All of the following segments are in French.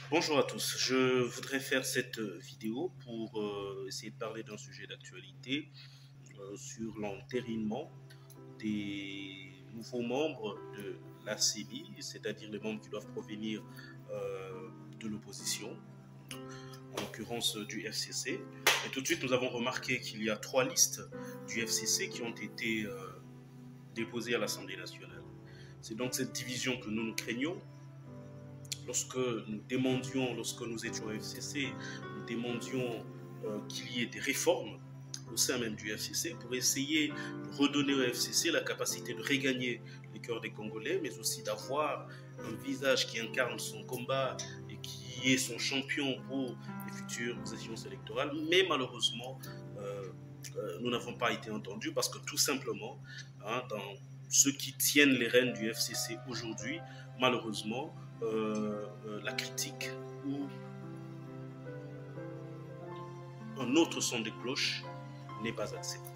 Bonjour à tous, je voudrais faire cette vidéo pour essayer de parler d'un sujet d'actualité sur l'entérinement des nouveaux membres de la CENI, c'est-à-dire les membres qui doivent provenir de l'opposition, en l'occurrence du FCC. Et tout de suite, nous avons remarqué qu'il y a 3 listes du FCC qui ont été déposées à l'Assemblée nationale. C'est donc cette division que nous craignons. Lorsque nous étions au FCC, nous demandions qu'il y ait des réformes au sein même du FCC pour essayer de redonner au FCC la capacité de regagner les cœurs des Congolais, mais aussi d'avoir un visage qui incarne son combat et qui est son champion pour les futures échéances électorales. Mais malheureusement, nous n'avons pas été entendus parce que tout simplement, dans ceux qui tiennent les rênes du FCC aujourd'hui, malheureusement, la critique ou un autre son de cloche n'est pas accepté.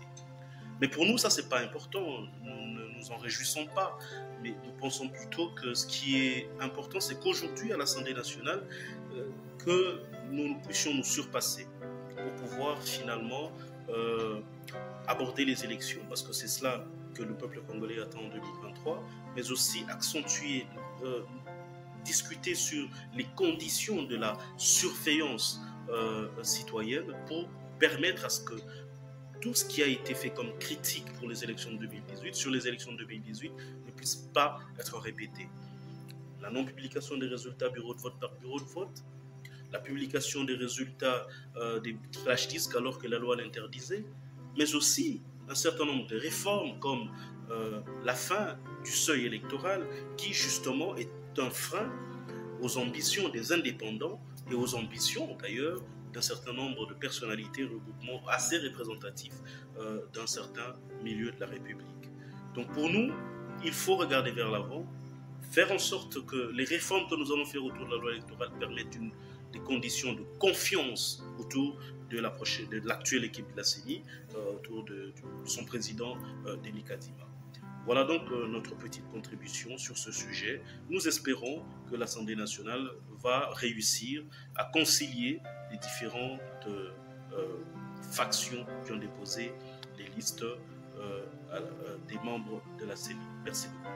Mais pour nous, ça, c'est pas important. Nous ne nous en réjouissons pas. Mais nous pensons plutôt que ce qui est important, c'est qu'aujourd'hui, à l'Assemblée nationale, que nous puissions nous surpasser pour pouvoir finalement aborder les élections. Parce que c'est cela que le peuple congolais attend en 2023, mais aussi accentuer, discuter sur les conditions de la surveillance citoyenne pour permettre à ce que tout ce qui a été fait comme critique pour les élections de 2018, sur les élections de 2018, ne puisse pas être répété. La non-publication des résultats bureau de vote par bureau de vote, la publication des résultats des flash disques alors que la loi l'interdisait, mais aussi un certain nombre de réformes comme la fin du seuil électoral qui justement est un frein aux ambitions des indépendants et aux ambitions d'ailleurs d'un certain nombre de personnalités, regroupements assez représentatifs d'un certain milieu de la République. Donc pour nous, il faut regarder vers l'avant, faire en sorte que les réformes que nous allons faire autour de la loi électorale permettent des conditions de confiance autour de l'actuelle équipe de la CENI, autour de son président Denis Kadima. Voilà donc notre petite contribution sur ce sujet. Nous espérons que l'Assemblée nationale va réussir à concilier les différentes factions qui ont déposé les listes des membres de la CENI. Merci beaucoup.